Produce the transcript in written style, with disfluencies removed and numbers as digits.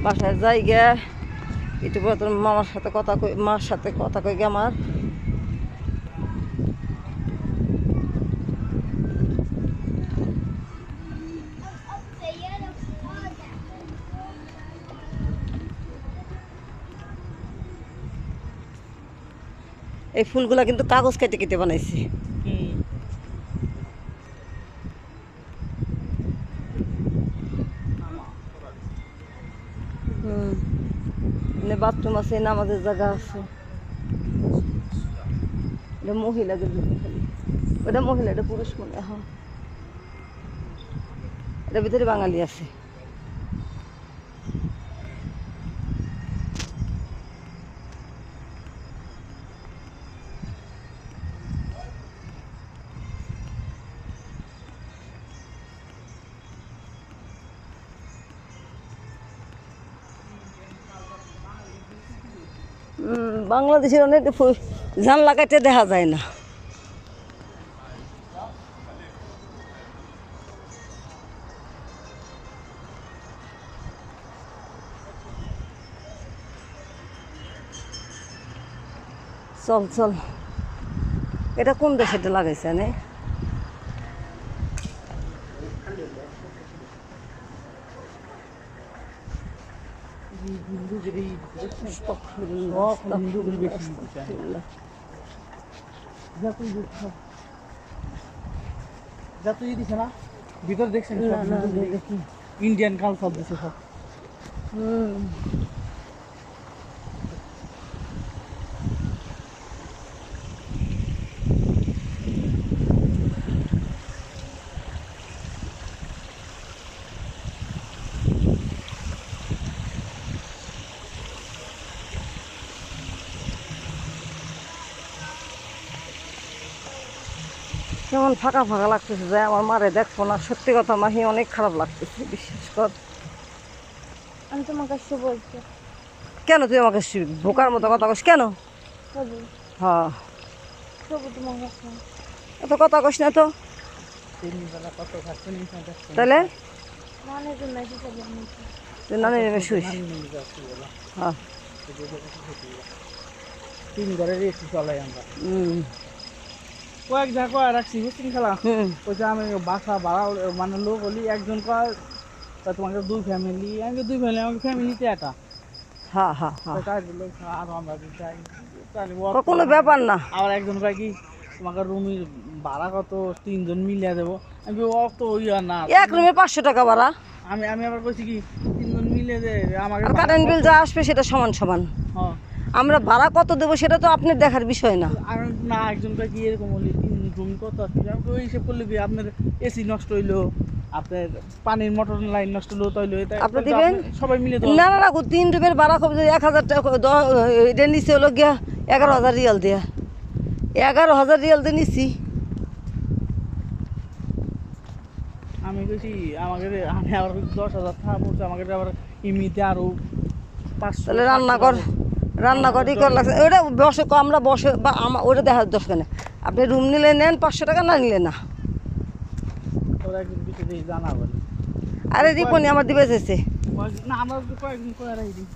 বাসায় যাই গে একটু পরে তোর মামার সাথে কথা কই, মার সাথে কথা কই গে আমার। এই ফুলগুলা কিন্তু কাগজ কেটে কেটে বানাইছি। বাথরুম আছে, নামাজের জায়গা আছে। এটা মহিলাদের জন্য খালি, ওটা মহিলা, এটা পুরুষ মনে হয়। এটার ভিতরে বাঙালি আছে। বাংলাদেশের অনেক জানলা কাটে দেখা যায় না। চল চল, এটা কোন দেশে লাগাইছে নে? ভিতরে দেখছেন ইন্ডিয়ান কালচার দিচ্ছে সব। কেমন ফাঁকা ফাঁকা লাগতেছে, যে আমার মারে দেখবো না। সত্যি কথা মাহি, অনেক খারাপ লাগতেছে, বিশ্বাস কর। আমি তোমার কাছে বলছি। কেন তুই আমাকে বোকার মতো কথা কস কেন? হ্যাঁ, তোমার কাছে এত কথা কস না তো। তাহলে নানি নেমে শুইস। হ্যাঁ, 3 ঘরের এসি চলাই আমরা। কয়েক জায়গা রাখছি বুঝছেন খেলা। ওই যে আমি বাসা ভাড়া মানে লোক হলি একজন কয় তোমাকে 2 ফ্যামিলি, আমি 2 ফ্যামিলি, আমাকে ফ্যামিলিতে একা। হ্যাঁ হ্যাঁ হ্যাঁ, আরো আমরা চাই কোনো ব্যাপার না। আবার একজন কয় কি তোমাকে রুমের ভাড়া কত, 3 জন মিলিয়ে দেবো। আমি অত ইয়া না, এক রুমে 500 টাকা ভাড়া। আমি আবার বলছি কি 3 জন মিলিয়ে দে আমাকে। কারেন্ট বিল যা আসবে সেটা সমান সমান। হ্যাঁ, আমরা ভাড়া কত দেবো সেটা তো আপনার দেখার বিষয় না। আর না একজন কয় কি এরকম হলি 3 রুম কত আসছে, আমি ওই হিসেব করলে কি আপনার এসি নষ্ট হইলো, আপনার পানির মোটর লাইন নষ্ট হলো, তাইলে আপনি দিবেন সবাই মিলে দেবো। না না না, 3 রুমের ভাড়া খুব 1000 টাকা। এটা নিচে হলো গিয়া 11,000 রিয়াল দিয়া, 11,000 রিয়াল দিয়ে নিছি। আমি কইছি আমাকে, আমি আবার 10,000 টাকা পড়ছে আমাকে, আবার এমনিতে আরো 500। তাহলে রান্না করি কর লাগছে। ওটা বসে, আমরা বসে বা ওটা দেখার দরকার নেই। আপনি রুম নিলে নেন 500 টাকা, না নিলে না। ওরা একদিন কিছু জানাবেন। আরে রিপনি আমার দিবে চাইছে। না আমরা কয়েকদিন করে রাখি দিই।